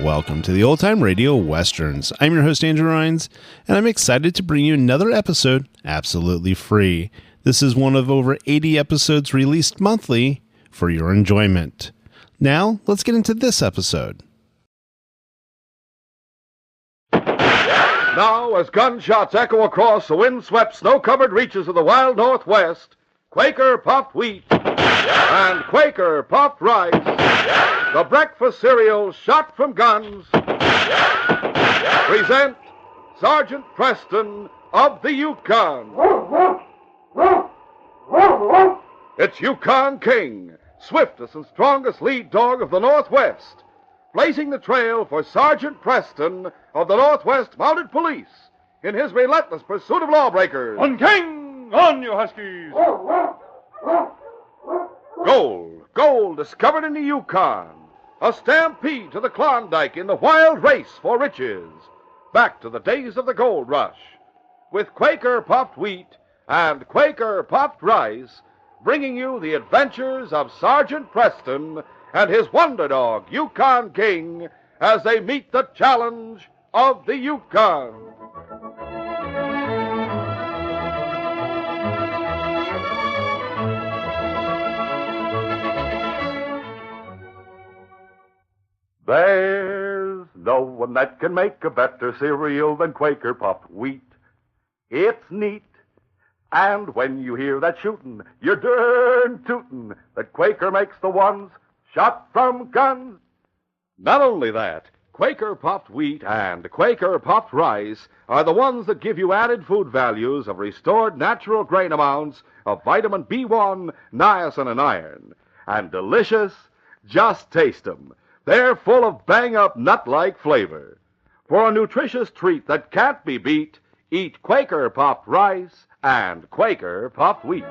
Welcome to the Old Time Radio Westerns. I'm your host, Andrew Rhines, and I'm excited to bring you another episode absolutely free. This is one of over 80 episodes released monthly for your enjoyment. Now, let's get into this episode. Now, as gunshots echo across the wind-swept, snow-covered reaches of the wild Northwest, Quaker puffed wheat and Quaker puffed rice, the breakfast cereal shot from guns, present Sergeant Preston of the Yukon. It's Yukon King, swiftest and strongest lead dog of the Northwest, blazing the trail for Sergeant Preston of the Northwest Mounted Police in his relentless pursuit of lawbreakers. On King! On, you huskies! Gold discovered in the Yukon. A stampede to the Klondike in the wild race for riches. Back to the days of the gold rush. With Quaker puffed wheat and Quaker puffed rice, bringing you the adventures of Sergeant Preston and his wonder dog, Yukon King, as they meet the challenge of the Yukon. There's no one that can make a better cereal than Quaker puffed wheat. It's neat. And when you hear that shootin', you're darn tootin' that Quaker makes the ones shot from guns. Not only that, Quaker puffed wheat and Quaker puffed rice are the ones that give you added food values of restored natural grain amounts of vitamin B1, niacin, and iron. And delicious, just taste 'em. They're full of bang-up nut-like flavor. For a nutritious treat that can't be beat, eat Quaker puffed rice and Quaker puffed wheat.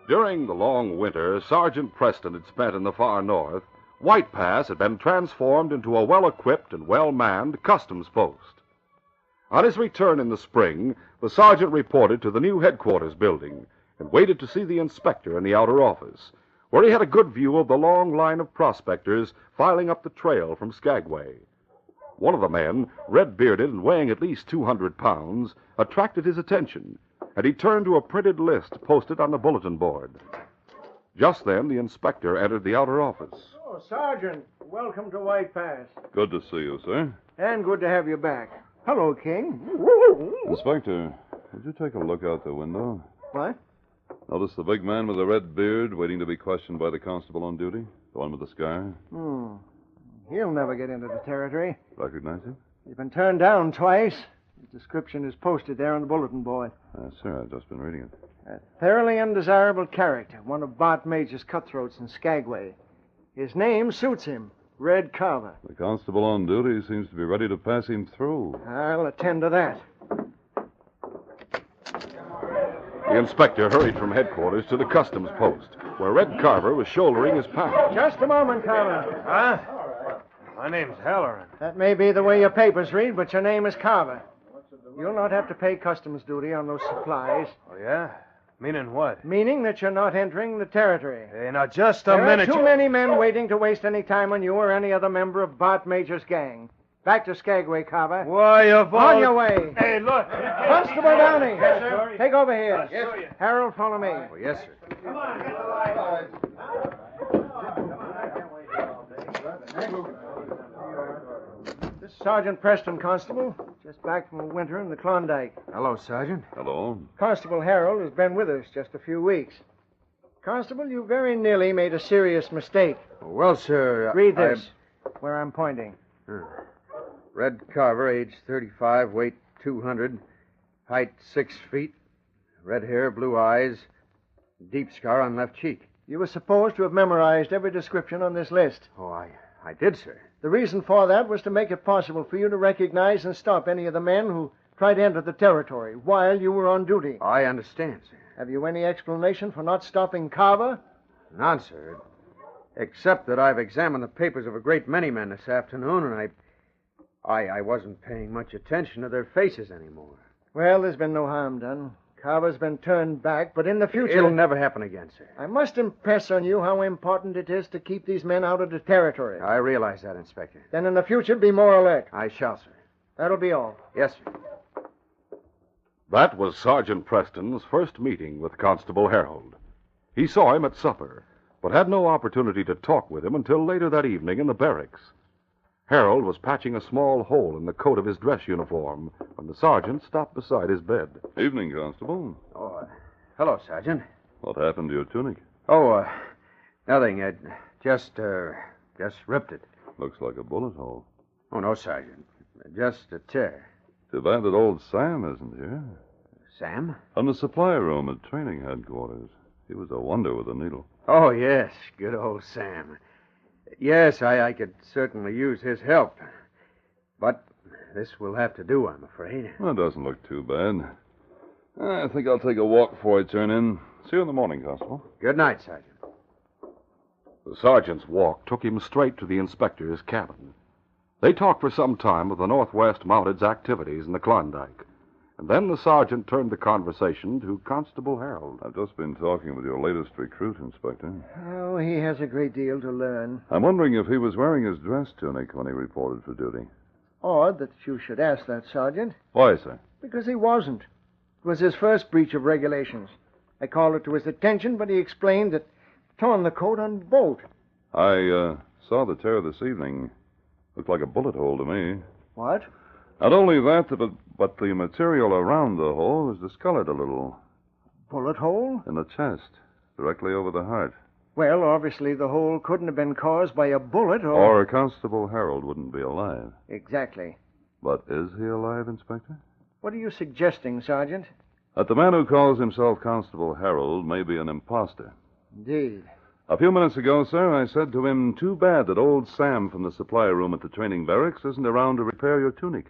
During the long winter Sergeant Preston had spent in the far north, White Pass had been transformed into a well-equipped and well-manned customs post. On his return in the spring, the sergeant reported to the new headquarters building and waited to see the inspector in the outer office, where he had a good view of the long line of prospectors filing up the trail from Skagway. One of the men, red-bearded and weighing at least 200 pounds, attracted his attention, and he turned to a printed list posted on the bulletin board. Just then, the inspector entered the outer office. Oh, Sergeant, welcome to White Pass. Good to see you, sir. And good to have you back. Hello, King. Inspector, would you take a look out the window? What? Notice the big man with the red beard waiting to be questioned by the constable on duty? The one with the scar? He'll never get into the territory. Recognize him? He's been turned down twice. His description is posted there on the bulletin board. Sir, I've just been reading it. A thoroughly undesirable character, one of Bart Major's cutthroats in Skagway. His name suits him, Red Carver. The constable on duty seems to be ready to pass him through. I'll attend to that. The inspector hurried from headquarters to the customs post, where Red Carver was shouldering his pack. Just a moment, Carver. Huh? My name's Halloran. That may be the way your papers read, but your name is Carver. You'll not have to pay customs duty on those supplies. Oh, yeah? Meaning what? Meaning that you're not entering the territory. Hey, now, just a minute. There are too many men waiting to waste any time on you or any other member of Bart Major's gang. Back to Skagway, Carver. Why, of all... On your way. Hey, look. Constable Downey. Yes, sir. Take over here. Yes, sir. Harold, follow me. Oh, yes, sir. Come on, get This is Sergeant Preston, Constable. Just back from the winter in the Klondike. Hello, Sergeant. Hello. Constable Harold has been with us just a few weeks. Constable, you very nearly made a serious mistake. Well, sir... Read this, where I'm pointing. Red Carver, age 35, weight 200, height 6 feet, red hair, blue eyes, deep scar on left cheek. You were supposed to have memorized every description on this list. Oh, I did, sir. The reason for that was to make it possible for you to recognize and stop any of the men who tried to enter the territory while you were on duty. I understand, sir. Have you any explanation for not stopping Carver? None, sir. Except that I've examined the papers of a great many men this afternoon, and I wasn't paying much attention to their faces anymore. Well, there's been no harm done. Carver's been turned back, but in the future... It'll never happen again, sir. I must impress on you how important it is to keep these men out of the territory. I realize that, Inspector. Then in the future, be more alert. I shall, sir. That'll be all. Yes, sir. That was Sergeant Preston's first meeting with Constable Harold. He saw him at supper, but had no opportunity to talk with him until later that evening in the barracks. Harold was patching a small hole in the coat of his dress uniform when the sergeant stopped beside his bed. Evening, Constable. Oh, hello, Sergeant. What happened to your tunic? Oh, nothing. Just ripped it. Looks like a bullet hole. Oh, no, Sergeant. Just a tear. Too bad that old Sam isn't here. Sam? From the supply room at training headquarters. He was a wonder with a needle. Oh, yes. Good old Sam. Yes, I could certainly use his help. But this will have to do, I'm afraid. Well, it doesn't look too bad. I think I'll take a walk before I turn in. See you in the morning, Constable. Good night, Sergeant. The sergeant's walk took him straight to the inspector's cabin. They talked for some time of the Northwest Mounted's activities in the Klondike. And then the sergeant turned the conversation to Constable Harold. I've just been talking with your latest recruit, Inspector. Oh, he has a great deal to learn. I'm wondering if he was wearing his dress tunic when he reported for duty. Odd that you should ask that, Sergeant. Why, sir? Because he wasn't. It was his first breach of regulations. I called it to his attention, but he explained that torn the coat on bolt. I saw the tear this evening. Looked like a bullet hole to me. What? Not only that, but the material around the hole is discolored a little. Bullet hole? In the chest, directly over the heart. Well, obviously the hole couldn't have been caused by a bullet Or Constable Harold wouldn't be alive. Exactly. But is he alive, Inspector? What are you suggesting, Sergeant? That the man who calls himself Constable Harold may be an imposter. Indeed. A few minutes ago, sir, I said to him, too bad that old Sam from the supply room at the training barracks isn't around to repair your tunic.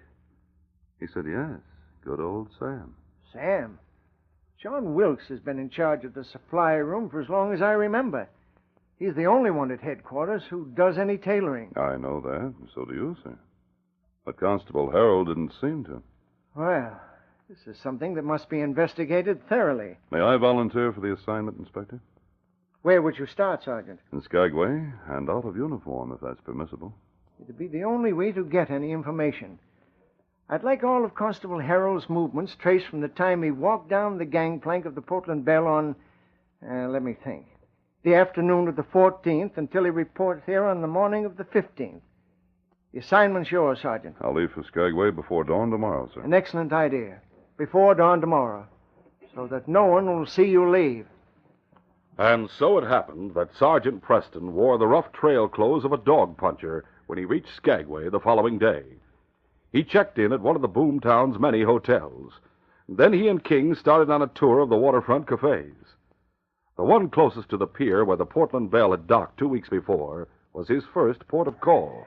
He said, yes, good old Sam. Sam? John Wilkes has been in charge of the supply room for as long as I remember. He's the only one at headquarters who does any tailoring. I know that, and so do you, sir. But Constable Harold didn't seem to. Well, this is something that must be investigated thoroughly. May I volunteer for the assignment, Inspector? Where would you start, Sergeant? In Skagway, and out of uniform, if that's permissible. It'd be the only way to get any information. I'd like all of Constable Harold's movements traced from the time he walked down the gangplank of the Portland Belle on, let me think, the afternoon of the 14th until he reported here on the morning of the 15th. The assignment's yours, Sergeant. I'll leave for Skagway before dawn tomorrow, sir. An excellent idea. Before dawn tomorrow, so that no one will see you leave. And so it happened that Sergeant Preston wore the rough trail clothes of a dog puncher when he reached Skagway the following day. He checked in at one of the boomtown's many hotels. Then he and King started on a tour of the waterfront cafes. The one closest to the pier where the Portland Belle had docked 2 weeks before was his first port of call.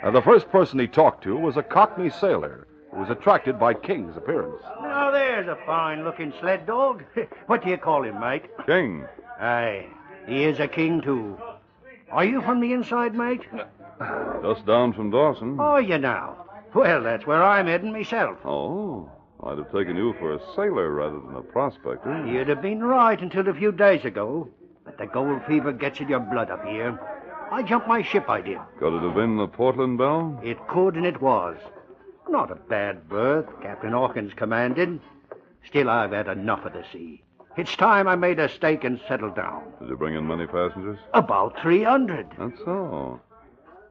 And the first person he talked to was a Cockney sailor who was attracted by King's appearance. Now, there's a fine-looking sled dog. What do you call him, mate? King. Aye, he is a king, too. Are you from the inside, mate? Just down from Dawson. Are you now? Well, that's where I'm heading myself. Oh, I'd have taken you for a sailor rather than a prospector. You'd have been right until a few days ago. But the gold fever gets in your blood up here. I jumped my ship, I did. Could it have been the Portland Belle? It could and it was. Not a bad berth, Captain Hawkins commanded. Still, I've had enough of the sea. It's time I made a stake and settled down. Did you bring in many passengers? About 300. That's all.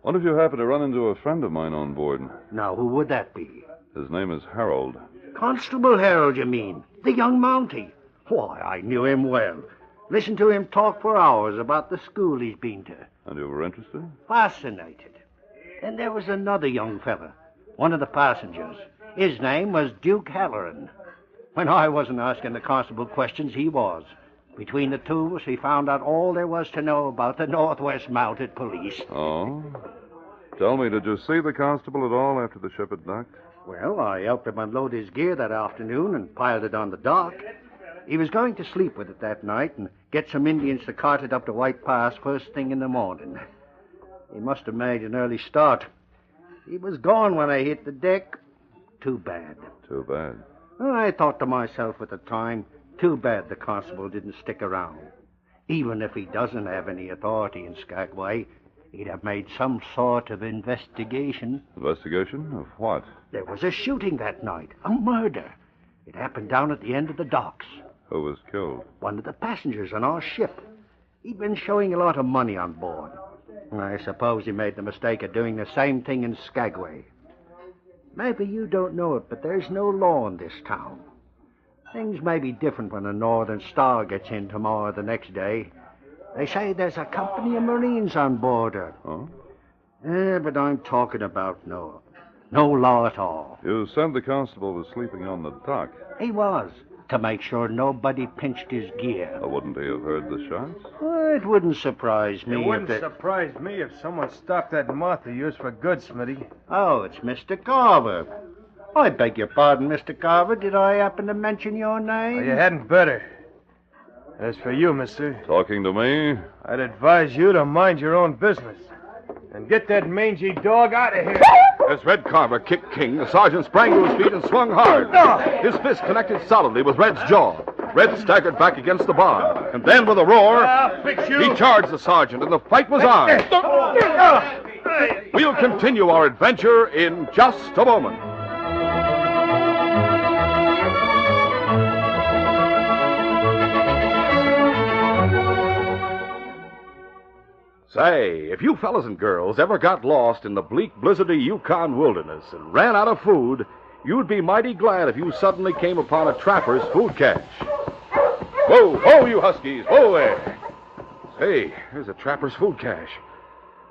What if you happen to run into a friend of mine on board? Now, who would that be? His name is Harold. Constable Harold, you mean? The young Mountie? Why, I knew him well. Listened to him talk for hours about the school he's been to. And you were interested? Fascinated. And there was another young fella, one of the passengers. His name was Duke Halloran. When I wasn't asking the constable questions, he was. Between the two of us, we found out all there was to know about the Northwest Mounted Police. Oh? Tell me, did you see the constable at all after the ship had docked? Well, I helped him unload his gear that afternoon and piled it on the dock. He was going to sleep with it that night and get some Indians to cart it up to White Pass first thing in the morning. He must have made an early start. He was gone when I hit the deck. Too bad. Too bad. I thought to myself at the time, too bad the constable didn't stick around. Even if he doesn't have any authority in Skagway, he'd have made some sort of investigation. Investigation of what? There was a shooting that night, a murder. It happened down at the end of the docks. Who was killed? One of the passengers on our ship. He'd been showing a lot of money on board. I suppose he made the mistake of doing the same thing in Skagway. Maybe you don't know it, but there's no law in this town. Things may be different when a Northern Star gets in tomorrow or the next day. They say there's a company of Marines on board her. Oh? But I'm talking about no law at all. You said the constable was sleeping on the dock. He was, to make sure nobody pinched his gear. Wouldn't he have heard the shots? It wouldn't surprise me. It wouldn't surprise me if someone stopped that moth of yours for good, Smitty. Oh, it's Mr. Carver. I beg your pardon, Mr. Carver. Did I happen to mention your name? Oh, you hadn't better. As for you, mister, Talking to me? I'd advise you to mind your own business. And get that mangy dog out of here. As Red Carver kicked King, the sergeant sprang to his feet and swung hard. His fist connected solidly with Red's jaw. Red staggered back against the bar. And then, with a roar, I'll fix you. he charged the sergeant, and the fight was on. We'll continue our adventure in just a moment. Say, if you fellas and girls ever got lost in the bleak, blizzardy Yukon wilderness and ran out of food, you'd be mighty glad if you suddenly came upon a trapper's food cache. Whoa, whoa, you huskies, whoa there. Say, there's a trapper's food cache.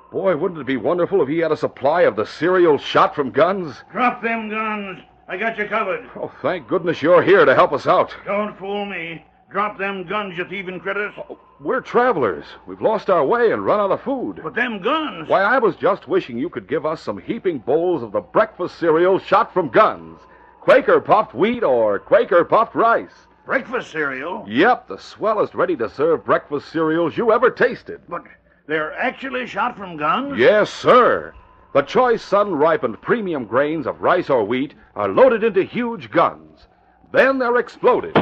Boy, wouldn't it be wonderful if he had a supply of the cereal shot from guns? Drop them guns. I got you covered. Oh, thank goodness you're here to help us out. Don't fool me. Drop them guns, you thieving critters. We're travelers. We've lost our way and run out of food. But them guns... Why, I was just wishing you could give us some heaping bowls of the breakfast cereal shot from guns. Quaker puffed wheat or Quaker puffed rice. Breakfast cereal? Yep, the swellest ready-to-serve breakfast cereals you ever tasted. But they're actually shot from guns? Yes, sir. The choice sun-ripened premium grains of rice or wheat are loaded into huge guns. Then they're exploded.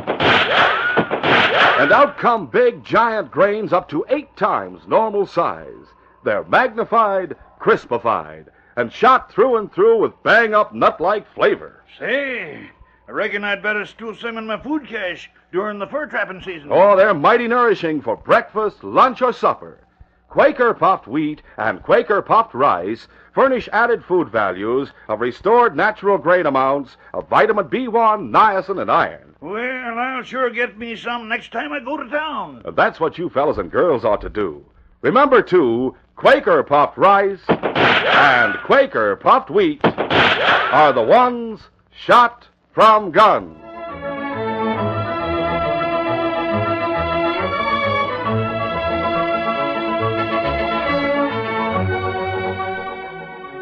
And out come big, giant grains up to 8 times normal size. They're magnified, crispified, and shot through and through with bang-up nut-like flavor. Say, I reckon I'd better stew some in my food cache during the fur trapping season. Oh, they're mighty nourishing for breakfast, lunch, or supper. Quaker puffed wheat and Quaker puffed rice furnish added food values of restored natural grain amounts of vitamin B1, niacin, and iron. Well, I'll sure get me some next time I go to town. That's what you fellas and girls ought to do. Remember, too, Quaker puffed rice and Quaker puffed wheat are the ones shot from guns.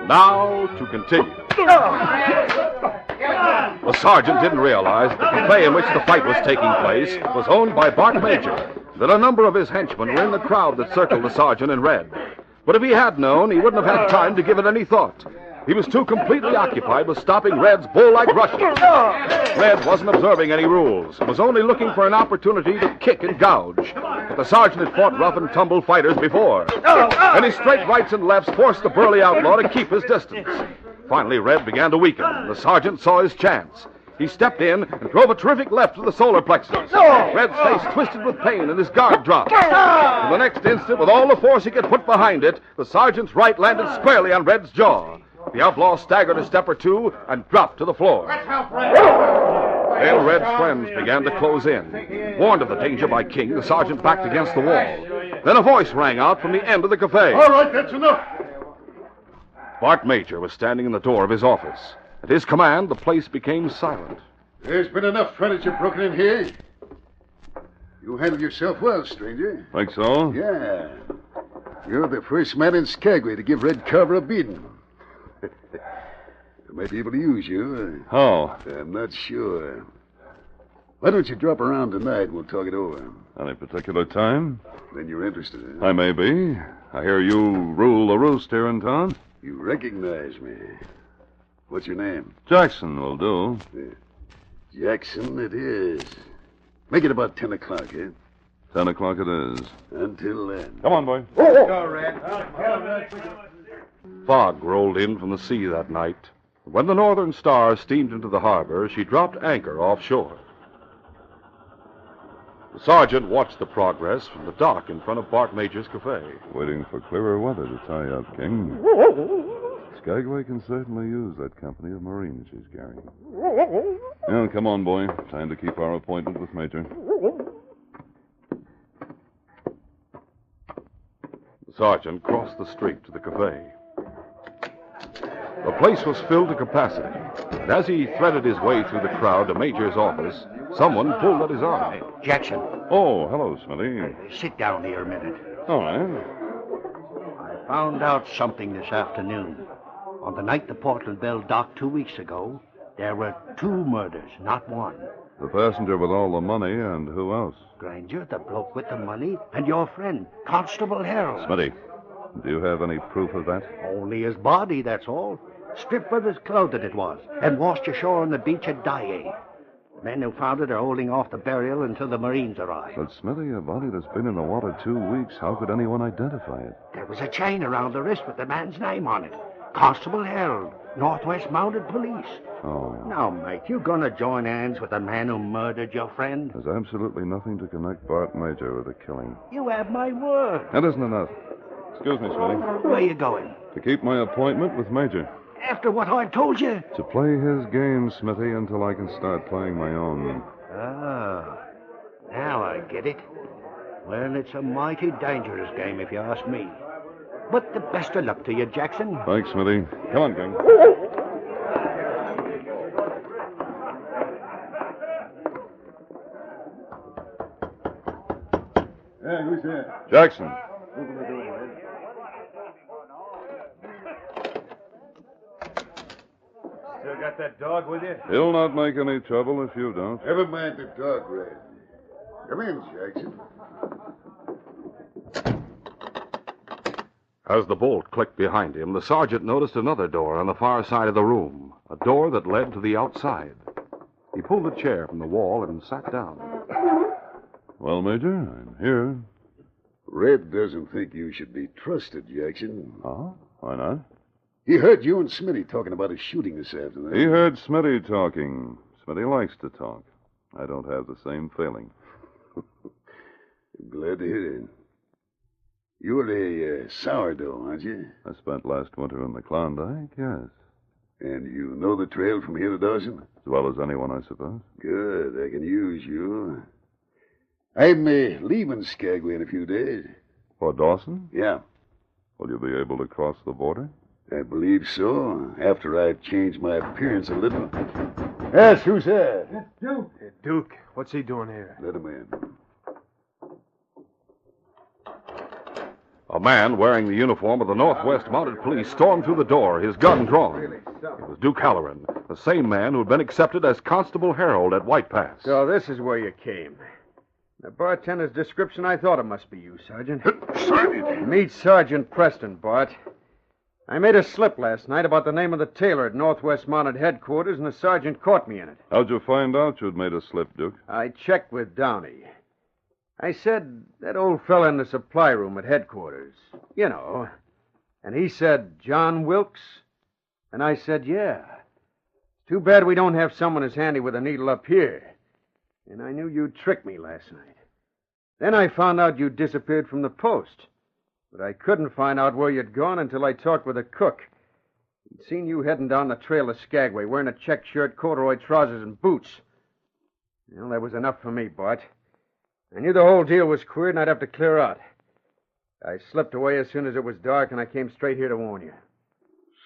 Now to continue. The sergeant didn't realize that the cafe in which the fight was taking place was owned by Bart Major, that a number of his henchmen were in the crowd that circled the sergeant in red. But if he had known, he wouldn't have had time to give it any thought. He was too completely occupied with stopping Red's bull-like rushes. Red wasn't observing any rules, was only looking for an opportunity to kick and gouge. But the sergeant had fought rough-and-tumble fighters before, and his straight rights and lefts forced the burly outlaw to keep his distance. Finally, Red began to weaken, and the sergeant saw his chance. He stepped in and drove a terrific left to the solar plexus. Red's face twisted with pain and his guard dropped. In the next instant, with all the force he could put behind it, the sergeant's right landed squarely on Red's jaw. The outlaw staggered a step or two and dropped to the floor. Then Red's friends began to close in. Warned of the danger by King, the sergeant backed against the wall. Then a voice rang out from the end of the cafe. All right, that's enough. Bart Major was standing in the door of his office. At his command, the place became silent. There's been enough furniture broken in here. You handled yourself well, stranger. Think so? Yeah. You're the first man in Skagway to give Red Carver a beating. I might be able to use you. How? I'm not sure. Why don't you drop around tonight and we'll talk it over? Any particular time? Then you're interested, huh? I may be. I hear you rule the roost here in town. You recognize me. What's your name? Jackson will do. Jackson it is. Make it about 10 o'clock, eh? 10 o'clock it is. Until then. Come on, boy. Go, Red. Fog rolled in from the sea that night. When the Northern Star steamed into the harbor, she dropped anchor offshore. The sergeant watched the progress from the dock in front of Bart Major's cafe. Waiting for clearer weather to tie up, King. Skagway can certainly use that company of Marines she's carrying. Well, come on, boy. Time to keep our appointment with Major. The sergeant crossed the street to the cafe. The place was filled to capacity, and as he threaded his way through the crowd to Major's office, someone pulled at his arm. Jackson, Oh, hello, Smithy. sit down here a minute. All right. I found out something this afternoon. On the night the Portland Belle docked 2 weeks ago, there were 2 murders, not one. The passenger with all the money, and who else? Granger, the bloke with the money, and your friend, Constable Harold. Smithy, do you have any proof of that? Only his body, that's all. Stripped of his clothes it was, and washed ashore on the beach at Dyea. The men who found it are holding off the burial until the Marines arrive. But, Smithy, a body that's been in the water 2 weeks, how could anyone identify it? There was a chain around the wrist with the man's name on it. Constable Harold, Northwest Mounted Police. Oh. Now, mate, you gonna join hands with the man who murdered your friend? There's absolutely nothing to connect Bart Major with the killing. You have my word. That isn't enough. Excuse me, Smithy. Where you going? To keep my appointment with Major. After what I told you? To play his game, Smithy, until I can start playing my own. Ah, now I get it. Well, it's a mighty dangerous game, if you ask me. But the best of luck to you, Jackson. Thanks, Smithy. Come on, King. Yeah, who's there? Jackson. Open the door, Red. Still got that dog with you? He'll not make any trouble if you don't. Never mind the dog, Red. Come in, Jackson. As the bolt clicked behind him, the sergeant noticed another door on the far side of the room, a door that led to the outside. He pulled a chair from the wall and sat down. Well, Major, I'm here. Red doesn't think you should be trusted, Jackson. Oh? Why not? He heard you and Smitty talking about a shooting this afternoon. He heard Smitty talking. Smitty likes to talk. I don't have the same feeling. Glad to hear it. You're a sourdough, aren't you? I spent last winter in the Klondike, yes. And you know the trail from here to Dawson? As well as anyone, I suppose. Good. I can use you. I'm leaving Skagway in a few days. For Dawson? Yeah, Will you be able to cross the border? I believe so. After I've changed my appearance a little. Yes, who's that? It's Duke. Hey, Duke, what's he doing here? Let him in. A man wearing the uniform of the Northwest Mounted Police stormed through the door, his gun drawn. It was Duke Halloran, the same man who had been accepted as Constable Harold at White Pass. So this is where you came. The bartender's description, I thought it must be you, Sergeant. Sergeant! Meet Sergeant Preston, Bart. I made a slip last night about the name of the tailor at Northwest Mounted Headquarters, and the sergeant caught me in it. How'd you find out you'd made a slip, Duke? I checked with Downey. I said, that old fella in the supply room at headquarters. You know. And he said, John Wilkes? And I said, yeah. Too bad we don't have someone as handy with a needle up here. And I knew you'd trick me last night. Then I found out you'd disappeared from the post. But I couldn't find out where you'd gone until I talked with the cook. He'd seen you heading down the trail of Skagway, wearing a check shirt, corduroy trousers, and boots. Well, that was enough for me, Bart. I knew the whole deal was queer, and I'd have to clear out. I slipped away as soon as it was dark, and I came straight here to warn you.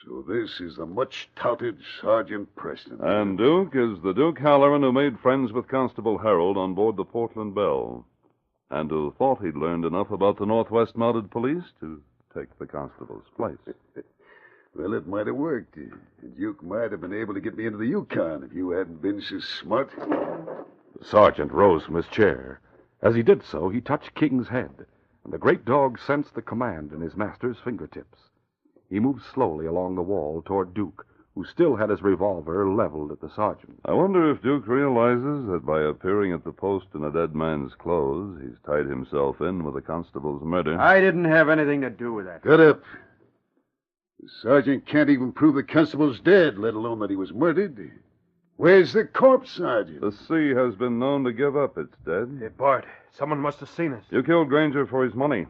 So this is the much-touted Sergeant Preston. And Duke is the Duke Halloran who made friends with Constable Harold on board the Portland Belle, and who thought he'd learned enough about the Northwest Mounted Police to take the constable's place. Well, it might have worked. The Duke might have been able to get me into the Yukon if you hadn't been so smart. The sergeant rose from his chair. As he did so, he touched King's head, and the great dog sensed the command in his master's fingertips. He moved slowly along the wall toward Duke, who still had his revolver leveled at the sergeant. I wonder if Duke realizes that by appearing at the post in a dead man's clothes, he's tied himself in with the constable's murder. I didn't have anything to do with that. Get up. The sergeant can't even prove the constable's dead, let alone that he was murdered. Where's the corpse, Sergeant? The sea has been known to give up its dead. Hey, Bart, someone must have seen us. You killed Granger for his money.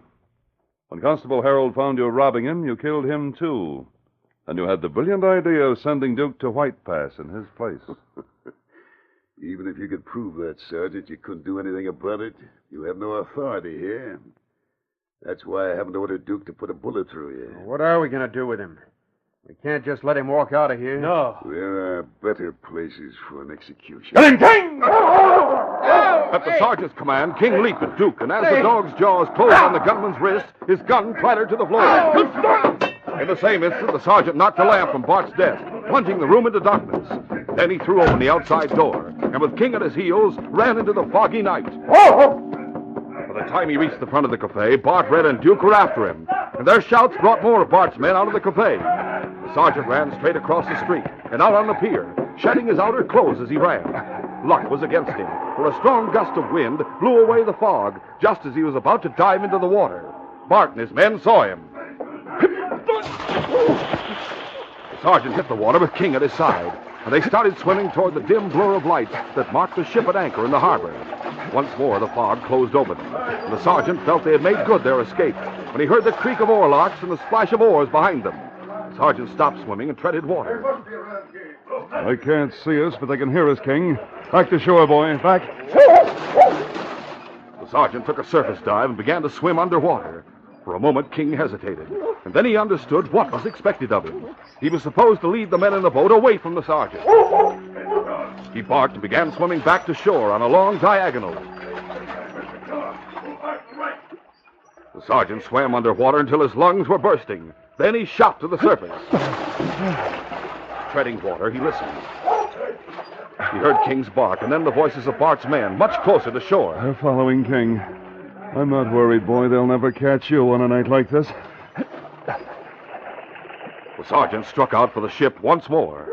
When Constable Harold found you robbing him, you killed him, too. And you had the brilliant idea of sending Duke to White Pass in his place. Even if you could prove that, Sergeant, you couldn't do anything about it. You have no authority here. That's why I haven't ordered Duke to put a bullet through you. What are we going to do with him? We can't just let him walk out of here. No. There are better places for an execution. Get him, King! At the sergeant's command, King leaped at Duke, and as the dog's jaws closed on the gunman's wrist, his gun clattered to the floor. In the same instant, the sergeant knocked a lamp from Bart's desk, plunging the room into darkness. Then he threw open the outside door, and with King at his heels, ran into the foggy night. By the time he reached the front of the cafe, Bart, Red, and Duke were after him, and their shouts brought more of Bart's men out of the cafe. The sergeant ran straight across the street and out on the pier, shedding his outer clothes as he ran. Luck was against him, for a strong gust of wind blew away the fog just as he was about to dive into the water. Bart and his men saw him. The sergeant hit the water with King at his side, and they started swimming toward the dim blur of lights that marked the ship at anchor in the harbor. Once more, the fog closed over them, and the sergeant felt they had made good their escape when he heard the creak of oarlocks and the splash of oars behind them. The sergeant stopped swimming and treaded water. They can't see us, but they can hear us, King. Back to shore, boy. Back. The sergeant took a surface dive and began to swim underwater. For a moment, King hesitated, and then he understood what was expected of him. He was supposed to lead the men in the boat away from the sergeant. He barked and began swimming back to shore on a long diagonal. The sergeant swam underwater until his lungs were bursting. Then he shot to the surface. Treading water, he listened. He heard King's bark and then the voices of Bart's men much closer to shore. They're following King. I'm not worried, boy. They'll never catch you on a night like this. The sergeant struck out for the ship once more.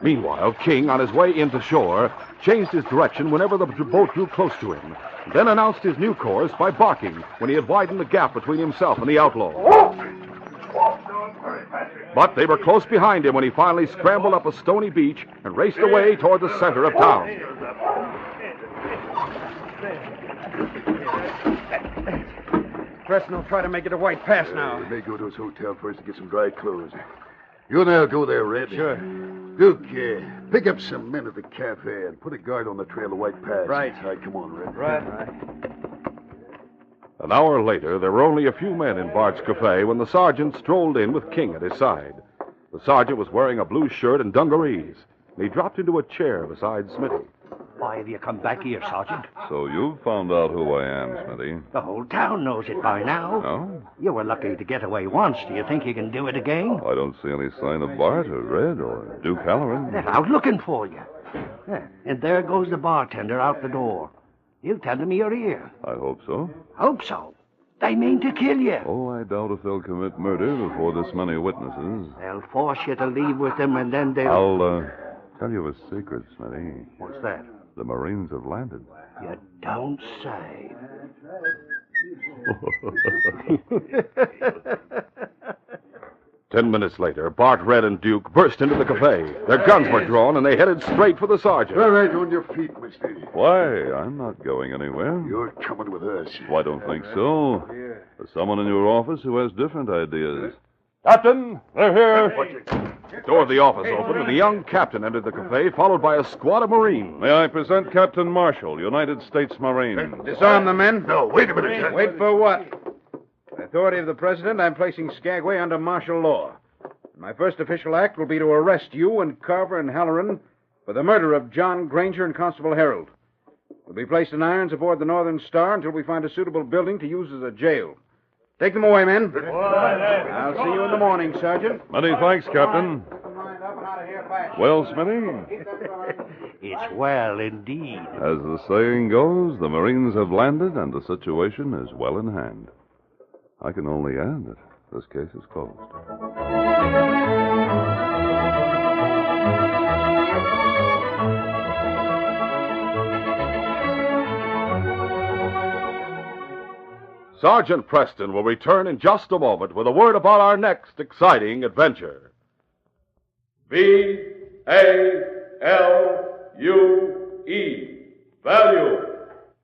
Meanwhile, King, on his way into shore, changed his direction whenever the boat drew close to him, then announced his new course by barking when he had widened the gap between himself and the outlaw. But they were close behind him when he finally scrambled up a stony beach and raced away toward the center of town. Preston will try to make it to White Pass now. They may go to his hotel first to get some dry clothes. You and I'll go there, Red. Sure. Duke, pick up some men at the cafe and put a guard on the trail to White Pass. Right. All right, come on, Red. Right. An hour later, there were only a few men in Bart's cafe when the sergeant strolled in with King at his side. The sergeant was wearing a blue shirt and dungarees, and he dropped into a chair beside Smitty. Why have you come back here, Sergeant? So you've found out who I am, Smitty. The whole town knows it by now. No? You were lucky to get away once. Do you think you can do it again? I don't see any sign of Bart or Red or Duke Halloran. They're out looking for you. Yeah, and there goes the bartender out the door. He'll tell them you're here. I hope so. Hope so. They mean to kill you. Oh, I doubt if they'll commit murder before this many witnesses. They'll force you to leave with them, and then they'll... I'll tell you a secret, Smitty. What's that? The Marines have landed. You don't say. 10 minutes later, Bart, Red, and Duke burst into the cafe. Their guns were drawn, and they headed straight for the sergeant. All right, on your feet, mister. Why? I'm not going anywhere. You're coming with us. Well, I don't think so. There's someone in your office who has different ideas. Captain, they're here. The door of the office opened, and the young captain entered the cafe, followed by a squad of Marines. May I present Captain Marshall, United States Marines. Disarm the men. No, wait a minute. Wait for what? By authority of the President, I'm placing Skagway under martial law. My first official act will be to arrest you and Carver and Halloran for the murder of John Granger and Constable Harold. You'll be placed in irons aboard the Northern Star until we find a suitable building to use as a jail. Take them away, men. I'll see you in the morning, Sergeant. Many thanks, Captain. Well, Smithy, It's well indeed. as the saying goes, the Marines have landed and the situation is well in hand. I can only add that this case is closed. Sergeant Preston will return in just a moment with a word about our next exciting adventure. V-A-L-U-E. Value.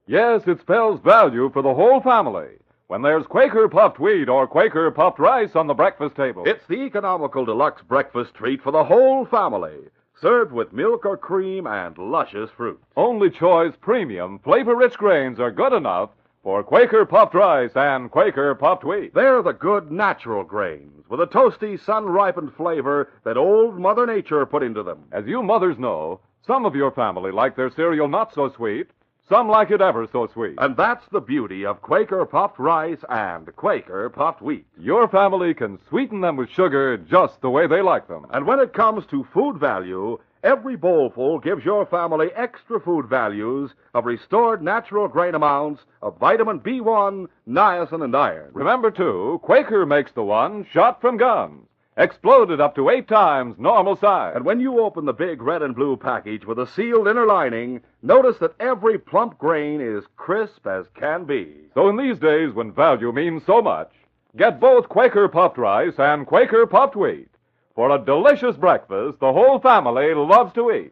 Yes, it spells value for the whole family when there's Quaker puffed wheat or Quaker puffed rice on the breakfast table. It's the economical deluxe breakfast treat for the whole family, served with milk or cream and luscious fruit. Only choice premium, flavor-rich grains are good enough for Quaker puffed rice and Quaker puffed wheat. They're the good natural grains with a toasty, sun-ripened flavor that old Mother Nature put into them. As you mothers know, some of your family like their cereal not so sweet, some like it ever so sweet. And that's the beauty of Quaker puffed rice and Quaker puffed wheat. Your family can sweeten them with sugar just the way they like them. And when it comes to food value, every bowlful gives your family extra food values of restored natural grain amounts of vitamin B1, niacin, and iron. Remember, too, Quaker makes the one shot from guns, exploded up to 8 times normal size. And when you open the big red and blue package with a sealed inner lining, notice that every plump grain is crisp as can be. So in these days when value means so much, get both Quaker puffed rice and Quaker puffed wheat for a delicious breakfast the whole family loves to eat.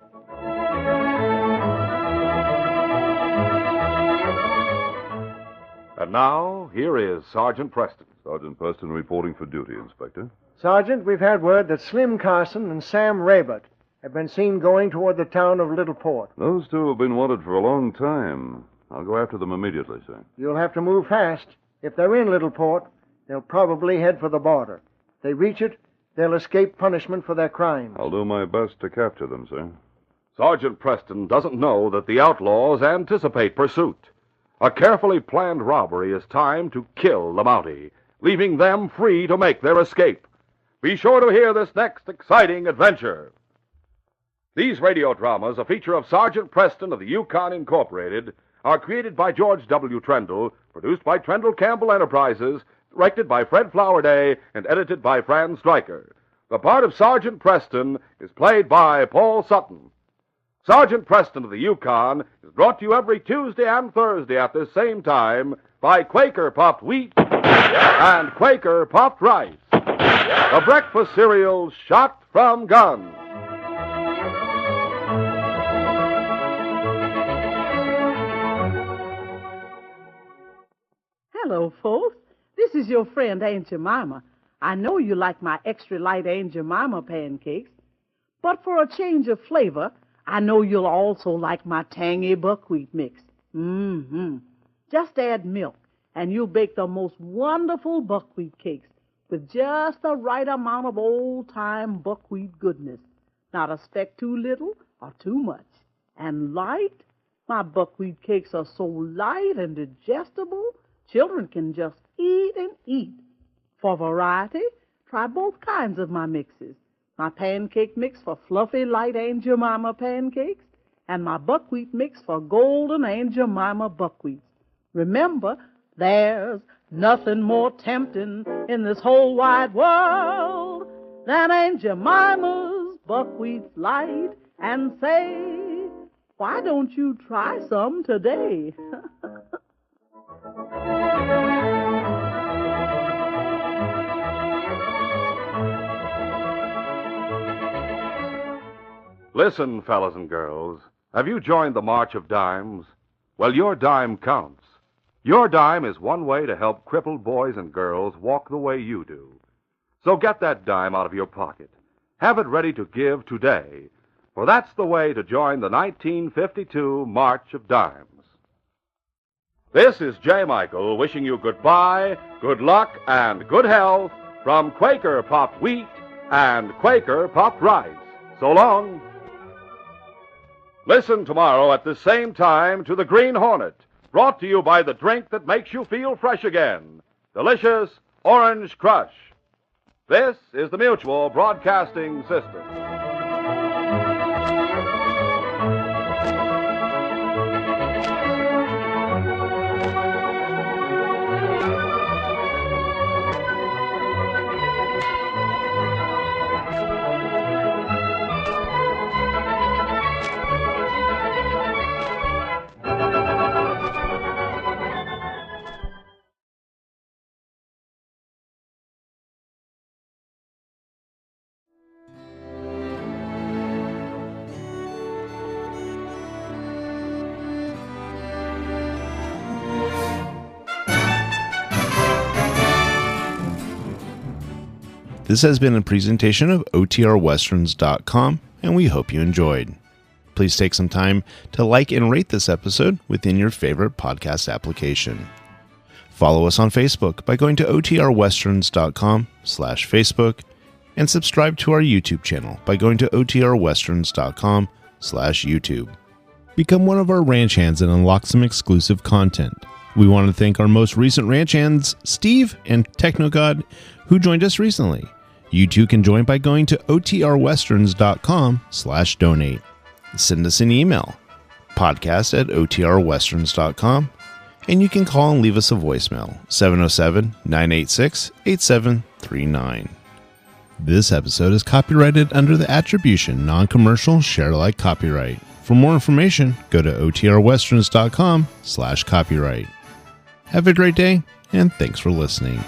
And now, here is Sergeant Preston. Sergeant Preston reporting for duty, Inspector. Sergeant, we've had word that Slim Carson and Sam Raybert have been seen going toward the town of Little Port. Those two have been wanted for a long time. I'll go after them immediately, sir. You'll have to move fast. If they're in Little Port, they'll probably head for the border. If they reach it, they'll escape punishment for their crimes. I'll do my best to capture them, sir. Sergeant Preston doesn't know that the outlaws anticipate pursuit. A carefully planned robbery is timed to kill the Mountie, leaving them free to make their escape. Be sure to hear this next exciting adventure. These radio dramas, a feature of Sergeant Preston of the Yukon Incorporated, are created by George W. Trendle, produced by Trendle Campbell Enterprises, directed by Fred Flowerday, and edited by Fran Stryker. The part of Sergeant Preston is played by Paul Sutton. Sergeant Preston of the Yukon is brought to you every Tuesday and Thursday at this same time by Quaker Puffed Wheat and Quaker Puffed Rice, the breakfast cereal shot from guns. Hello, folks. This is your friend Aunt Jemima. I know you like my extra light Aunt Jemima pancakes, but for a change of flavor, I know you'll also like my tangy buckwheat mix. Just add milk, and you'll bake the most wonderful buckwheat cakes with just the right amount of old-time buckwheat goodness. Not a speck too little or too much. And light? My buckwheat cakes are so light and digestible, children can just eat and eat. For variety, try both kinds of my mixes. My pancake mix for fluffy, light Aunt Jemima pancakes, and my buckwheat mix for golden Aunt Jemima buckwheats. Remember, there's nothing more tempting in this whole wide world than Aunt Jemima's buckwheats light and say, why don't you try some today? Listen, fellas and girls, have you joined the March of Dimes? Well, your dime counts. Your dime is one way to help crippled boys and girls walk the way you do. So get that dime out of your pocket. Have it ready to give today, for that's the way to join the 1952 March of Dimes. This is J. Michael wishing you goodbye, good luck, and good health from Quaker Puffed Wheat and Quaker Puffed Rice. So long. Listen tomorrow at the same time to The Green Hornet, brought to you by the drink that makes you feel fresh again, delicious Orange Crush. This is the Mutual Broadcasting System. This has been a presentation of OTRWesterns.com, and we hope you enjoyed. Please take some time to like and rate this episode within your favorite podcast application. Follow us on Facebook by going to OTRWesterns.com/Facebook, and subscribe to our YouTube channel by going to OTRWesterns.com/YouTube. Become one of our ranch hands and unlock some exclusive content. We want to thank our most recent ranch hands, Steve and TechnoGod, who joined us recently. You too can join by going to OTRWesterns.com/donate. Send us an email, podcast@OTRWesterns.com, and you can call and leave us a voicemail, 707-986-8739. This episode is copyrighted under the attribution non-commercial share-alike copyright. For more information, go to OTRWesterns.com/copyright. Have a great day, and thanks for listening.